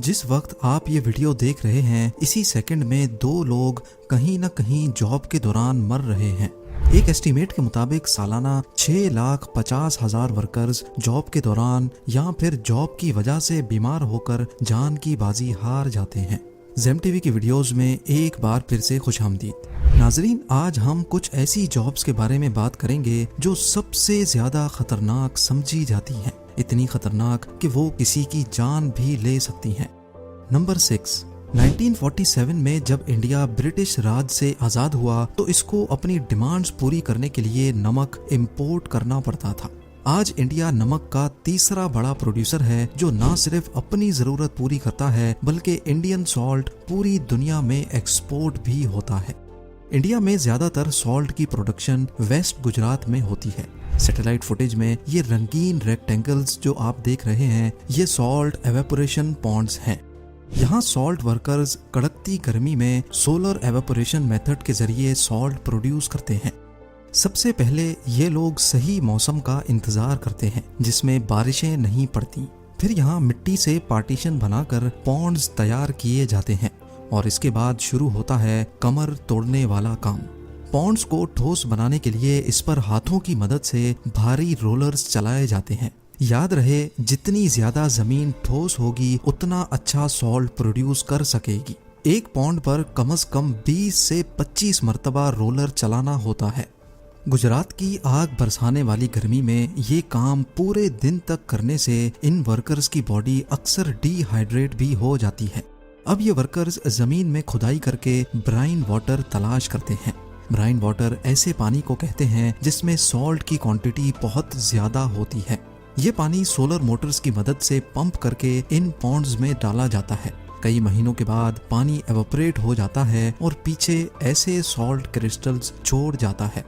जिस वक्त आप ये वीडियो देख रहे हैं इसी सेकंड में 2 लोग कहीं न कहीं जॉब के दौरान मर रहे हैं। एक एस्टीमेट के मुताबिक सालाना 6,50,000 वर्कर्स जॉब के दौरान या फिर जॉब की वजह से बीमार होकर जान की बाजी हार जाते हैं। ज़ेम टीवी की वीडियोस में एक बार फिर से खुशामदीद। नाजरीन, आज हम कुछ ऐसी जॉब्स के बारे में बात करेंगे जो सबसे ज्यादा खतरनाक समझी जाती हैं, इतनी खतरनाक कि वो किसी की जान भी ले सकती हैं। नंबर 6, 1947 में जब इंडिया ब्रिटिश राज से आज़ाद हुआ तो इसको अपनी डिमांड्स पूरी करने के लिए नमक इंपोर्ट करना पड़ता था। आज इंडिया नमक का तीसरा बड़ा प्रोड्यूसर है जो न सिर्फ अपनी ज़रूरत पूरी करता है बल्कि इंडियन सॉल्ट पूरी दुनिया में एक्सपोर्ट भी होता है। इंडिया में ज़्यादातर सॉल्ट की प्रोडक्शन वेस्ट गुजरात में होती है। सैटेलाइट फुटेज में ये रंगीन रेक्टेंगल्स जो आप देख रहे हैं ये सॉल्ट एवेपोरेशन पॉन्ड्स हैं। यहाँ सॉल्ट वर्कर्स कड़कती गर्मी में सोलर एवेपोरेशन मेथड के जरिए सॉल्ट प्रोड्यूस करते हैं। सबसे पहले ये लोग सही मौसम का इंतजार करते हैं जिसमें बारिशें नहीं पड़ती। फिर यहाँ मिट्टी से पार्टीशन बनाकर पॉन्ड्स तैयार किए जाते हैं और इसके बाद शुरू होता है कमर तोड़ने वाला काम। पॉन्ड्स को ठोस बनाने के लिए इस पर हाथों की मदद से भारी रोलर्स चलाए जाते हैं। याद रहे, जितनी ज्यादा जमीन ठोस होगी उतना अच्छा सॉल्ट प्रोड्यूस कर सकेगी। एक पॉन्ड पर कम से कम 20 से 25 मरतबा रोलर चलाना होता है। गुजरात की आग बरसाने वाली गर्मी में ये काम पूरे दिन तक करने से इन वर्कर्स की बॉडी अक्सर डिहाइड्रेट भी हो जाती है। अब ये वर्कर्स जमीन में खुदाई करके ब्राइन वाटर तलाश करते हैं। ब्राइन वाटर ऐसे पानी को कहते हैं जिसमें सॉल्ट की क्वांटिटी बहुत ज्यादा होती है। ये पानी सोलर मोटर्स की मदद से पंप करके इन पॉन्ड्स में डाला जाता है। कई महीनों के बाद पानी एवोपरेट हो जाता है और पीछे ऐसे सॉल्ट क्रिस्टल्स छोड़ जाता है।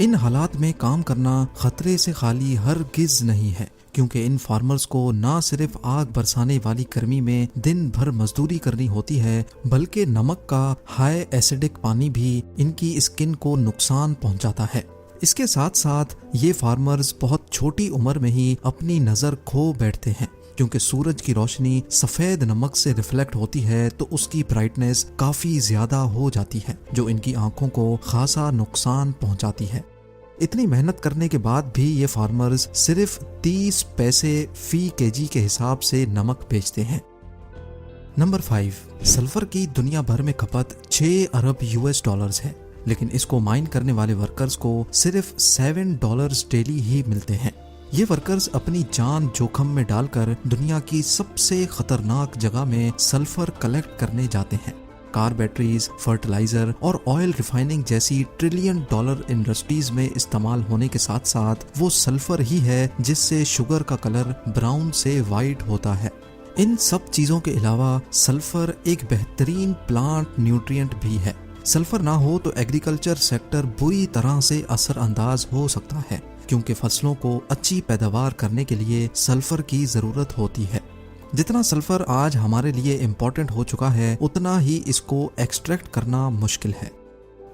इन हालात में काम करना खतरे से खाली हरगिज नहीं है, क्योंकि इन फार्मर्स को ना सिर्फ आग बरसाने वाली गर्मी में दिन भर मजदूरी करनी होती है बल्कि नमक का हाई एसिडिक पानी भी इनकी स्किन को नुकसान पहुंचाता है। इसके साथ साथ ये फार्मर्स बहुत छोटी उम्र में ही अपनी नज़र खो बैठते हैं, क्योंकि सूरज की रोशनी सफ़ेद नमक से रिफ्लेक्ट होती है तो उसकी ब्राइटनेस काफ़ी ज़्यादा हो जाती है जो इनकी आंखों को खासा नुकसान पहुंचाती है। इतनी मेहनत करने के बाद भी ये फार्मर्स सिर्फ 30 पैसे फी केजी के हिसाब से नमक बेचते हैं। नंबर 5, सल्फर की दुनिया भर में खपत 6 अरब US डॉलर्स है, लेकिन इसको माइन करने वाले वर्कर्स को सिर्फ $7 डेली ही मिलते हैं। ये वर्कर्स अपनी जान जोखम में डालकर दुनिया की सबसे खतरनाक जगह में सल्फर कलेक्ट करने जाते हैं। कार बैटरीज, फर्टिलाइजर और ऑयल रिफाइनिंग जैसी $1 ट्रिलियन इंडस्ट्रीज में इस्तेमाल होने के साथ साथ वो सल्फर ही है जिससे शुगर का कलर ब्राउन से वाइट होता है। इन सब चीजों के अलावा सल्फर एक बेहतरीन प्लांट न्यूट्रिएंट भी है। सल्फर ना हो तो एग्रीकल्चर सेक्टर बुरी तरह से असरअंदाज हो सकता है, क्योंकि फसलों को अच्छी पैदावार करने के लिए सल्फर की जरूरत होती है। जितना सल्फर आज हमारे लिए इम्पोर्टेंट हो चुका है उतना ही इसको एक्सट्रैक्ट करना मुश्किल है।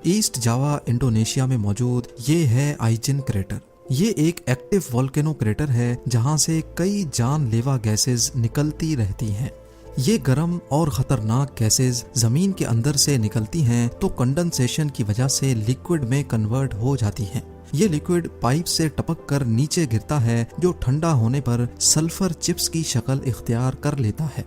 ईस्ट जावा इंडोनेशिया में मौजूद ये है आइजिन क्रेटर। ये एक एक्टिव वोल्केनो क्रेटर है जहां से कई जानलेवा गैसेस निकलती रहती हैं। ये गर्म और खतरनाक गैसेस जमीन के अंदर से निकलती हैं तो कंडेंसेशन की वजह से लिक्विड में कन्वर्ट हो जाती हैं। ये लिक्विड पाइप से टपक कर नीचे गिरता है जो ठंडा होने पर सल्फर चिप्स की शक्ल इख्तियार कर लेता है।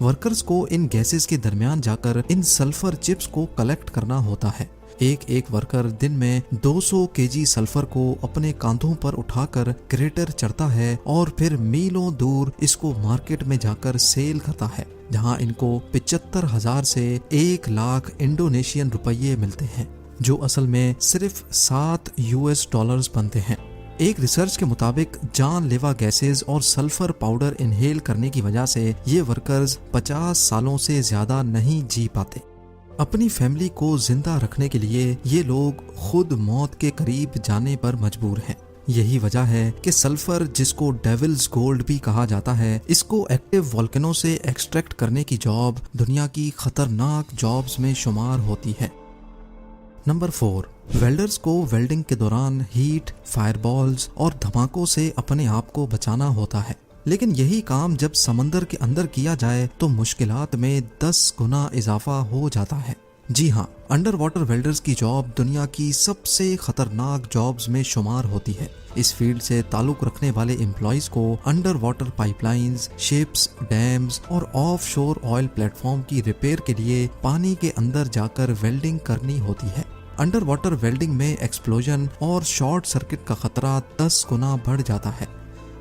वर्कर्स को इन गैसेस के दरमियान जाकर इन सल्फर चिप्स को कलेक्ट करना होता है। एक वर्कर दिन में 200 केजी सल्फर को अपने कांधों पर उठाकर क्रेटर चढ़ता है और फिर मीलों दूर इसको मार्केट में जाकर सेल करता है, जहां इनको 75,000 से 1 लाख इंडोनेशियन रुपये मिलते हैं, जो असल में सिर्फ $7 डॉलर्स बनते हैं। एक रिसर्च के मुताबिक जानलेवा गैसेस और सल्फर पाउडर इनहेल करने की वजह से ये वर्कर्स 50 सालों से ज्यादा नहीं जी पाते। अपनी फैमिली को जिंदा रखने के लिए ये लोग खुद मौत के करीब जाने पर मजबूर हैं। यही वजह है कि सल्फर, जिसको डेविल्स गोल्ड भी कहा जाता है, इसको एक्टिव वोल्केनो से एक्सट्रैक्ट करने की जॉब दुनिया की खतरनाक जॉब्स में शुमार होती है। नंबर 4, वेल्डर्स को वेल्डिंग के दौरान हीट, फायरबॉल्स और धमाकों से अपने आप को बचाना होता है, लेकिन यही काम जब समंदर के अंदर किया जाए तो मुश्किलात में 10 गुना इजाफा हो जाता है। जी हाँ, अंडर वाटर वेल्डर्स की जॉब दुनिया की सबसे खतरनाक जॉब्स में शुमार होती है। इस फील्ड से ताल्लुक रखने वाले एम्प्लॉइज को under water pipelines, ships, dams और ऑफशोर ऑयल प्लेटफॉर्म की रिपेयर के लिए पानी के अंदर जाकर वेल्डिंग करनी होती है। अंडर वाटर वेल्डिंग में एक्सप्लोजन और शॉर्ट सर्किट का खतरा 10 गुना बढ़ जाता है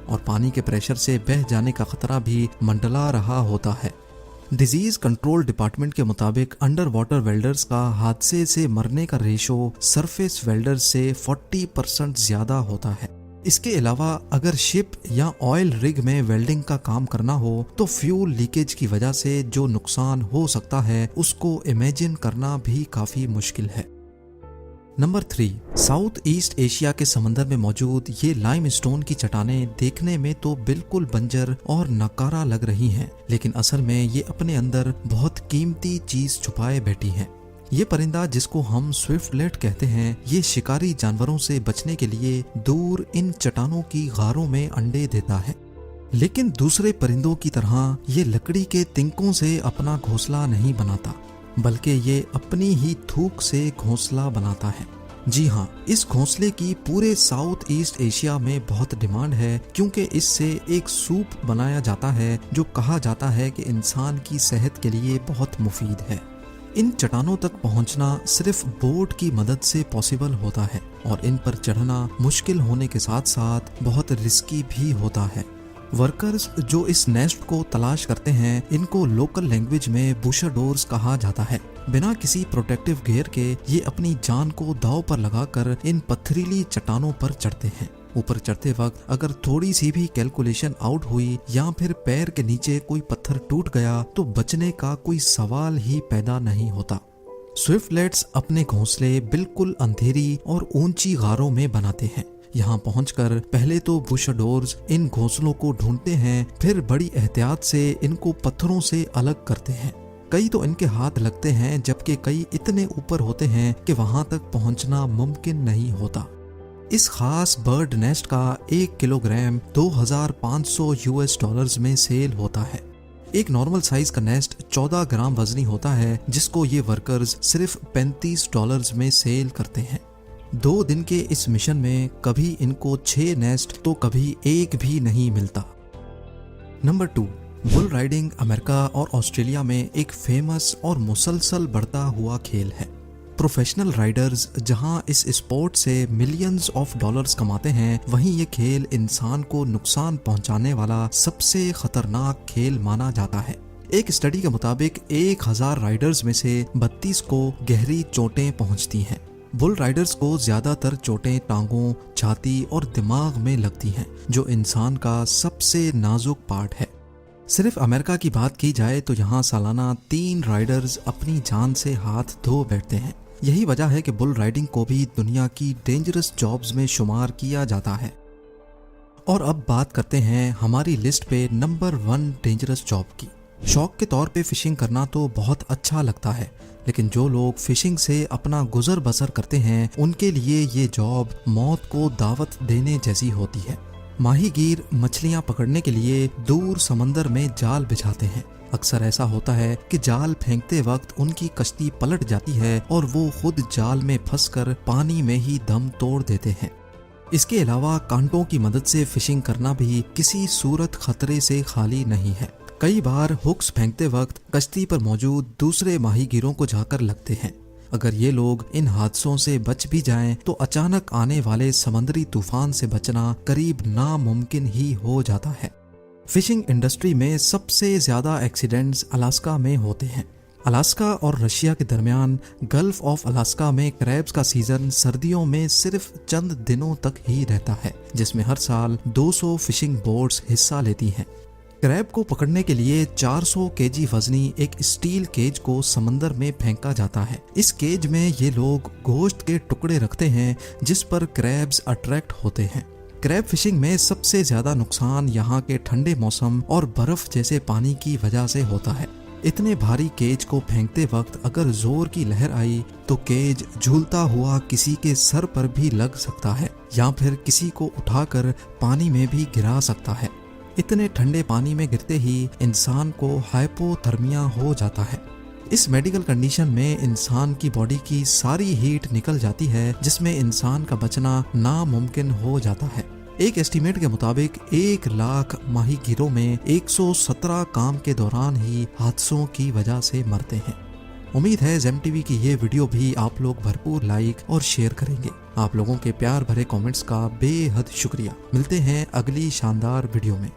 और पानी के प्रेशर से बह जाने का खतरा भी मंडला रहा होता है। डिजीज कंट्रोल डिपार्टमेंट के मुताबिक अंडर वाटर वेल्डर्स का हादसे से मरने का रेशो सरफेस वेल्डर्स से 40% ज्यादा होता है। इसके अलावा अगर शिप या ऑयल रिग में वेल्डिंग का काम करना हो तो फ्यूल लीकेज की वजह से जो नुकसान हो सकता है उसको इमेजिन करना भी काफी मुश्किल है। नंबर 3, साउथ ईस्ट एशिया के समंदर में मौजूद ये लाइमस्टोन की चट्टानें देखने में तो बिल्कुल बंजर और नकारा लग रही हैं, लेकिन असल में ये अपने अंदर बहुत कीमती चीज छुपाए बैठी हैं। ये परिंदा जिसको हम स्विफ्टलेट कहते हैं, ये शिकारी जानवरों से बचने के लिए दूर इन चट्टानों की गारों में अंडे देता है। लेकिन दूसरे परिंदों की तरह ये लकड़ी के तिनकों से अपना घोंसला नहीं बनाता, बल्कि ये अपनी ही थूक से घोंसला बनाता है। जी हाँ, इस घोंसले की पूरे साउथ ईस्ट एशिया में बहुत डिमांड है, क्योंकि इससे एक सूप बनाया जाता है जो कहा जाता है कि इंसान की सेहत के लिए बहुत मुफीद है। इन चट्टानों तक पहुंचना सिर्फ बोट की मदद से पॉसिबल होता है और इन पर चढ़ना मुश्किल होने के साथ साथ बहुत रिस्की भी होता है। वर्कर्स जो इस नेस्ट को तलाश करते हैं, इनको लोकल लैंग्वेज में बुशाडोर्स कहा जाता है। बिना किसी प्रोटेक्टिव गियर के ये अपनी जान को दांव पर लगाकर इन पथरीली चट्टानों पर चढ़ते हैं। ऊपर चढ़ते वक्त अगर थोड़ी सी भी कैलकुलेशन आउट हुई या फिर पैर के नीचे कोई पत्थर टूट गया तो बचने का कोई सवाल ही पैदा नहीं होता। स्विफ्टलेट्स अपने घोंसले बिल्कुल अंधेरी और ऊंची गारों में बनाते हैं। यहाँ पहुंचकर पहले तो बुशाडोर्स इन घोंसलों को ढूंढते हैं, फिर बड़ी एहतियात से इनको पत्थरों से अलग करते हैं। कई तो इनके हाथ लगते हैं, जबकि कई इतने ऊपर होते हैं कि वहां तक पहुंचना मुमकिन नहीं होता। इस खास बर्ड नेस्ट का 1 किलोग्राम $2500 में सेल होता है। एक नॉर्मल साइज का नेस्ट 14 ग्राम वजनी होता है, जिसको ये वर्कर्स सिर्फ $35 में सेल करते हैं। 2 दिन के इस मिशन में कभी इनको 6 नेस्ट तो कभी 1 भी नहीं मिलता। नंबर 2, बुल राइडिंग अमेरिका और ऑस्ट्रेलिया में एक फेमस और मुसलसल बढ़ता हुआ खेल है। प्रोफेशनल राइडर्स जहां इस स्पोर्ट से मिलियंस ऑफ डॉलर्स कमाते हैं, वहीं ये खेल इंसान को नुकसान पहुंचाने वाला सबसे खतरनाक खेल माना जाता है। एक स्टडी के मुताबिक 1000 राइडर्स में से 32 को गहरी चोटें पहुंचती हैं। बुल राइडर्स को ज्यादातर चोटें टांगों, छाती और दिमाग में लगती हैं, जो इंसान का सबसे नाजुक पार्ट है। सिर्फ अमेरिका की बात की जाए तो यहाँ सालाना 3 राइडर्स अपनी जान से हाथ धो बैठते हैं। यही वजह है कि बुल राइडिंग को भी दुनिया की डेंजरस जॉब्स में शुमार किया जाता है। और अब बात करते हैं हमारी लिस्ट पे नंबर 1 डेंजरस जॉब की। शौक के तौर पे फिशिंग करना तो बहुत अच्छा लगता है, लेकिन जो लोग फिशिंग से अपना गुजर बसर करते हैं, उनके लिए ये जॉब मौत को दावत देने जैसी होती है। माहीगीर मछलियां पकड़ने के लिए दूर समंदर में जाल बिछाते हैं। अक्सर ऐसा होता है कि जाल फेंकते वक्त उनकी कश्ती पलट जाती है और वो खुद जाल में फंसकर पानी में ही दम तोड़ देते हैं। इसके अलावा कांटों की मदद से फिशिंग करना भी किसी सूरत खतरे से खाली नहीं है। कई बार हुक्स फेंकते वक्त कश्ती पर मौजूद दूसरे माहीगीरों को जाकर लगते हैं। अगर ये लोग इन हादसों से बच भी जाएं, तो अचानक आने वाले समंदरी तूफान से बचना करीब नामुमकिन ही हो जाता है। फिशिंग इंडस्ट्री में सबसे ज्यादा एक्सीडेंट्स अलास्का में होते हैं। अलास्का और रशिया के दरमियान गल्फ ऑफ अलास्का में क्रैब्स का सीजन सर्दियों में सिर्फ चंद दिनों तक ही रहता है, जिसमें हर साल 200 फिशिंग बोट्स हिस्सा लेती हैं। क्रैब को पकड़ने के लिए 400 केजी वजनी एक स्टील केज को समंदर में फेंका जाता है। इस केज में ये लोग गोश्त के टुकड़े रखते हैं जिस पर क्रैब्स अट्रैक्ट होते हैं। क्रैब फिशिंग में सबसे ज्यादा नुकसान यहाँ के ठंडे मौसम और बर्फ जैसे पानी की वजह से होता है। इतने भारी केज को फेंकते वक्त अगर जोर की लहर आई तो केज झूलता हुआ किसी के सर पर भी लग सकता है या फिर किसी को उठाकर पानी में भी गिरा सकता है। इतने ठंडे पानी में गिरते ही इंसान को हाइपोथर्मिया हो जाता है। इस मेडिकल कंडीशन में इंसान की बॉडी की सारी हीट निकल जाती है, जिसमें इंसान का बचना नामुमकिन हो जाता है। एक एस्टीमेट के मुताबिक 1 लाख माहीगीरों में 117 काम के दौरान ही हादसों की वजह से मरते हैं। उम्मीद है जेम टीवी की ये वीडियो भी आप लोग भरपूर लाइक और शेयर करेंगे। आप लोगों के प्यार भरे कमेंट्स का बेहद शुक्रिया। मिलते हैं अगली शानदार वीडियो में।